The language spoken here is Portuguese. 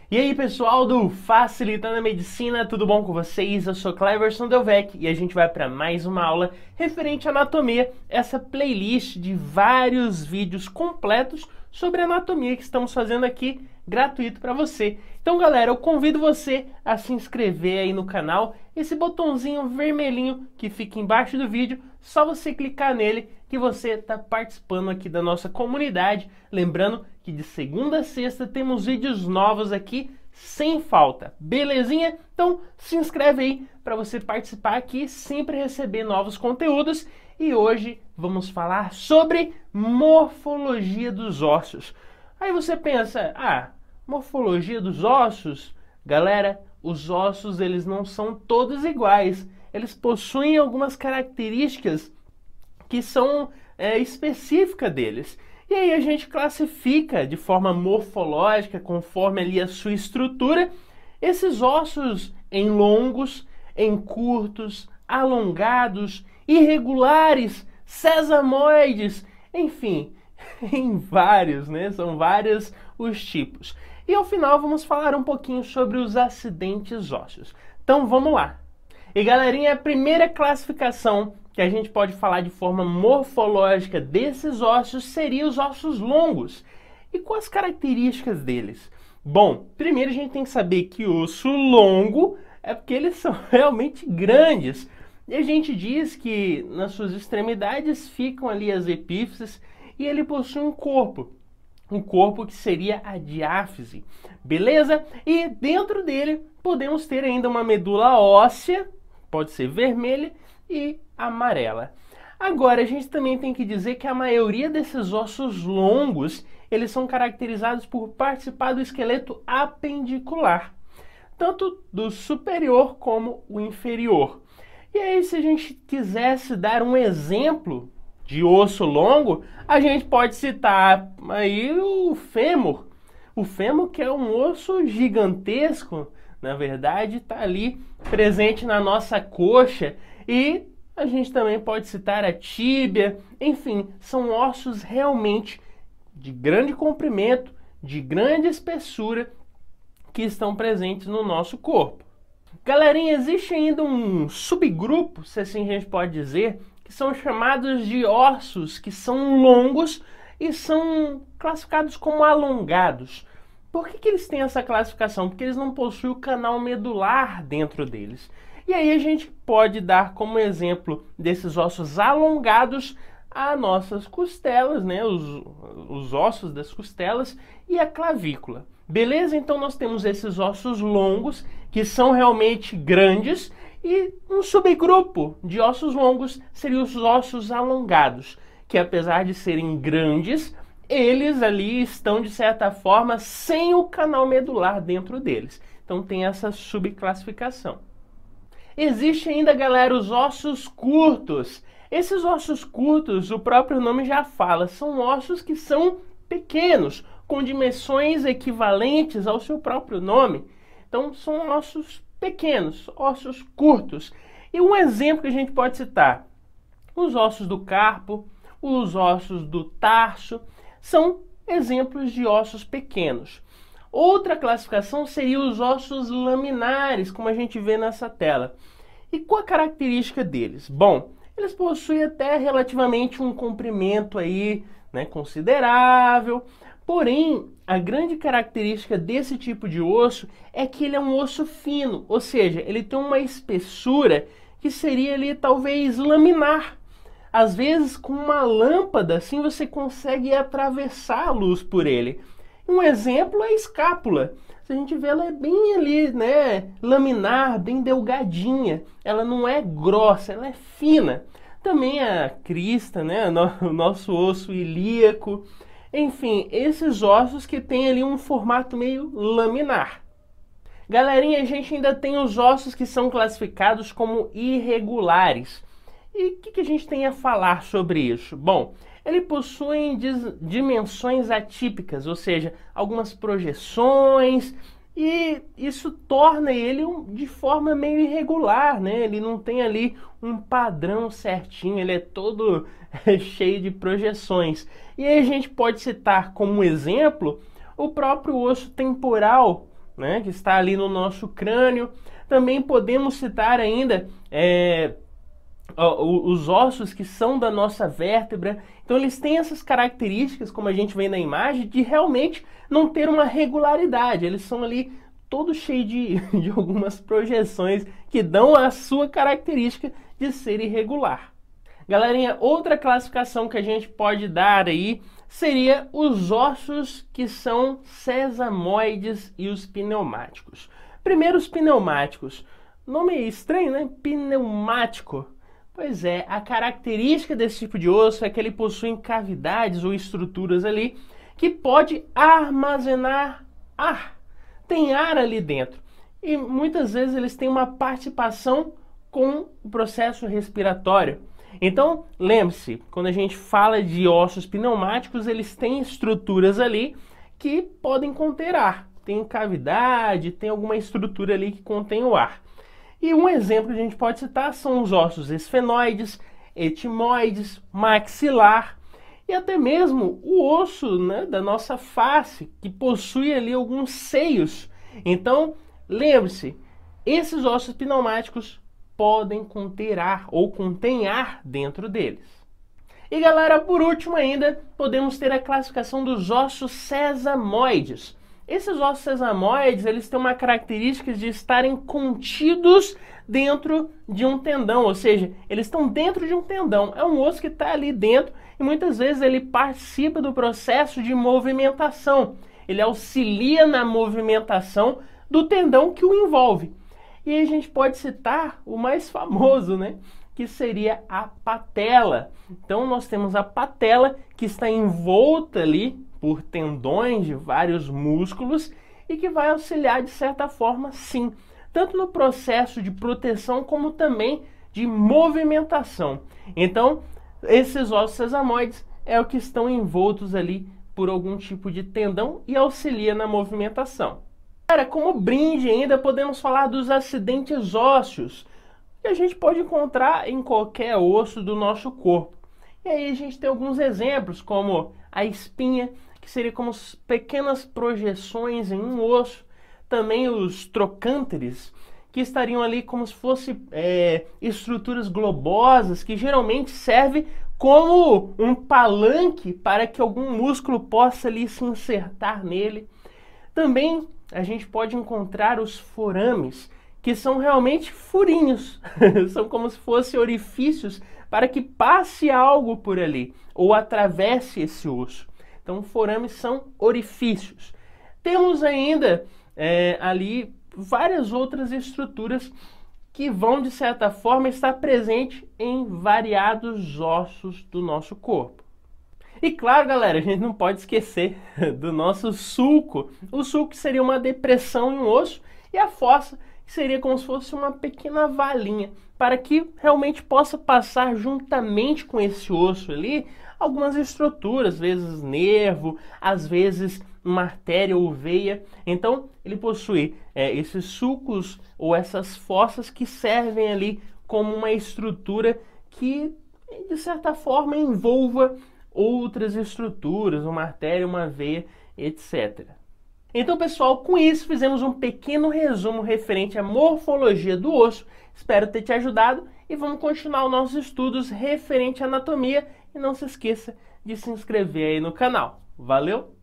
E aí pessoal do Facilitando a Medicina, tudo bom com vocês? Eu sou Cleverson Delvec e a gente vai para mais uma aula referente à anatomia, essa playlist de vários vídeos completos sobre anatomia que estamos fazendo aqui gratuito para você. Então galera, eu convido você a se inscrever aí no canal, esse botãozinho vermelhinho que fica embaixo do vídeo, só você clicar nele que você está participando aqui da nossa comunidade. Lembrando que de segunda a sexta temos vídeos novos aqui sem falta, belezinha? Então se inscreve aí para você participar aqui e sempre receber novos conteúdos. E hoje vamos falar sobre morfologia dos ossos. Aí você pensa, morfologia dos ossos? Galera, os ossos eles não são todos iguais. Eles possuem algumas características que são específicas deles. E aí a gente classifica de forma morfológica, conforme ali a sua estrutura, esses ossos em longos, em curtos, alongados, irregulares, sesamoides, enfim, em vários, né? São vários os tipos. E ao final vamos falar um pouquinho sobre os acidentes ósseos. Então vamos lá. E galerinha, a primeira classificação que a gente pode falar de forma morfológica desses ossos seria os ossos longos. E quais as características deles? Bom, primeiro a gente tem que saber que osso longo é porque eles são realmente grandes. E a gente diz que nas suas extremidades ficam ali as epífises e ele possui um corpo que seria a diáfise, beleza? E dentro dele podemos ter ainda uma medula óssea, pode ser vermelha e amarela. Agora, a gente também tem que dizer que a maioria desses ossos longos, eles são caracterizados por participar do esqueleto apendicular, tanto do superior como o inferior. E aí, se a gente quisesse dar um exemplo de osso longo, a gente pode citar aí o fêmur. O fêmur, que é um osso gigantesco, na verdade, está ali presente na nossa coxa. E a gente também pode citar a tíbia. Enfim, são ossos realmente de grande comprimento, de grande espessura, que estão presentes no nosso corpo. Galerinha, existe ainda um subgrupo, se assim a gente pode dizer, que são chamados de ossos que são longos e são classificados como alongados. Por que eles têm essa classificação? Porque eles não possuem o canal medular dentro deles. E aí a gente pode dar como exemplo desses ossos alongados as nossas costelas, né? Os ossos das costelas e a clavícula. Beleza? Então nós temos esses ossos longos que são realmente grandes e um subgrupo de ossos longos seriam os ossos alongados, que apesar de serem grandes, eles ali estão de certa forma sem o canal medular dentro deles. Então tem essa subclassificação. Existe ainda, galera, os ossos curtos. Esses ossos curtos, o próprio nome já fala, são ossos que são pequenos, com dimensões equivalentes ao seu próprio nome. Então são ossos pequenos, ossos curtos. E um exemplo que a gente pode citar, os ossos do carpo, os ossos do tarso, são exemplos de ossos pequenos. Outra classificação seria os ossos laminares, como a gente vê nessa tela. E qual a característica deles? Bom, eles possuem até relativamente um comprimento aí, né, considerável. Porém, a grande característica desse tipo de osso é que ele é um osso fino, ou seja, ele tem uma espessura que seria ali talvez laminar. Às vezes, com uma lâmpada, assim você consegue atravessar a luz por ele. Um exemplo é a escápula. Se a gente vê, ela é bem ali, né, laminar, bem delgadinha. Ela não é grossa, ela é fina. Também a crista, né, o nosso osso ilíaco. Enfim, esses ossos que tem ali um formato meio laminar. Galerinha, a gente ainda tem os ossos que são classificados como irregulares. E o que a gente tem a falar sobre isso? Bom, ele possui dimensões atípicas, ou seja, algumas projeções, e isso torna ele de forma meio irregular, né? Ele não tem ali um padrão certinho, ele é todo cheio de projeções. E aí a gente pode citar como exemplo o próprio osso temporal né, que está ali no nosso crânio. Também podemos citar ainda os ossos que são da nossa vértebra. Então eles têm essas características, como a gente vê na imagem, de realmente não ter uma regularidade. Eles são ali todos cheios de algumas projeções que dão a sua característica de ser irregular. Galerinha, outra classificação que a gente pode dar aí seria os ossos que são sesamoides e os pneumáticos. Primeiro, os pneumáticos. Nome estranho, né? Pneumático. Pois é, a característica desse tipo de osso é que ele possui cavidades ou estruturas ali que pode armazenar ar. Tem ar ali dentro. E muitas vezes eles têm uma participação com o processo respiratório. Então, lembre-se, quando a gente fala de ossos pneumáticos, eles têm estruturas ali que podem conter ar. Tem cavidade, tem alguma estrutura ali que contém o ar. E um exemplo que a gente pode citar são os ossos esfenoides, etimoides, maxilar e até mesmo o osso, né, da nossa face, que possui ali alguns seios. Então, lembre-se, esses ossos pneumáticos podem conter ar ou contém ar dentro deles. E galera, por último ainda, podemos ter a classificação dos ossos sesamoides. Esses ossos sesamoides, eles têm uma característica de estarem contidos dentro de um tendão, ou seja, eles estão dentro de um tendão. É um osso que está ali dentro e muitas vezes ele participa do processo de movimentação. Ele auxilia na movimentação do tendão que o envolve. E aí a gente pode citar o mais famoso, né? Que seria a patela. Então nós temos a patela que está envolta ali por tendões de vários músculos e que vai auxiliar de certa forma, sim, tanto no processo de proteção como também de movimentação. Então, esses ossos sesamoides é o que estão envoltos ali por algum tipo de tendão e auxilia na movimentação. Cara, como brinde ainda podemos falar dos acidentes ósseos, que a gente pode encontrar em qualquer osso do nosso corpo. E aí a gente tem alguns exemplos, como a espinha, que seria como pequenas projeções em um osso. Também os trocânteres, que estariam ali como se fossem estruturas globosas, que geralmente servem como um palanque para que algum músculo possa ali se insertar nele. Também a gente pode encontrar os forames, que são realmente furinhos, são como se fossem orifícios para que passe algo por ali, ou atravesse esse osso. Então, forames são orifícios. Temos ainda ali várias outras estruturas que vão, de certa forma, estar presentes em variados ossos do nosso corpo. E claro, galera, a gente não pode esquecer do nosso sulco. O sulco seria uma depressão em um osso e a fossa seria como se fosse uma pequena valinha para que realmente possa passar juntamente com esse osso ali algumas estruturas, às vezes nervo, às vezes uma artéria ou veia. Então ele possui esses sulcos ou essas fossas que servem ali como uma estrutura que de certa forma envolva outras estruturas, uma artéria, uma veia, etc. Então, pessoal, com isso fizemos um pequeno resumo referente à morfologia do osso. Espero ter te ajudado e vamos continuar os nossos estudos referente à anatomia. E não se esqueça de se inscrever aí no canal. Valeu!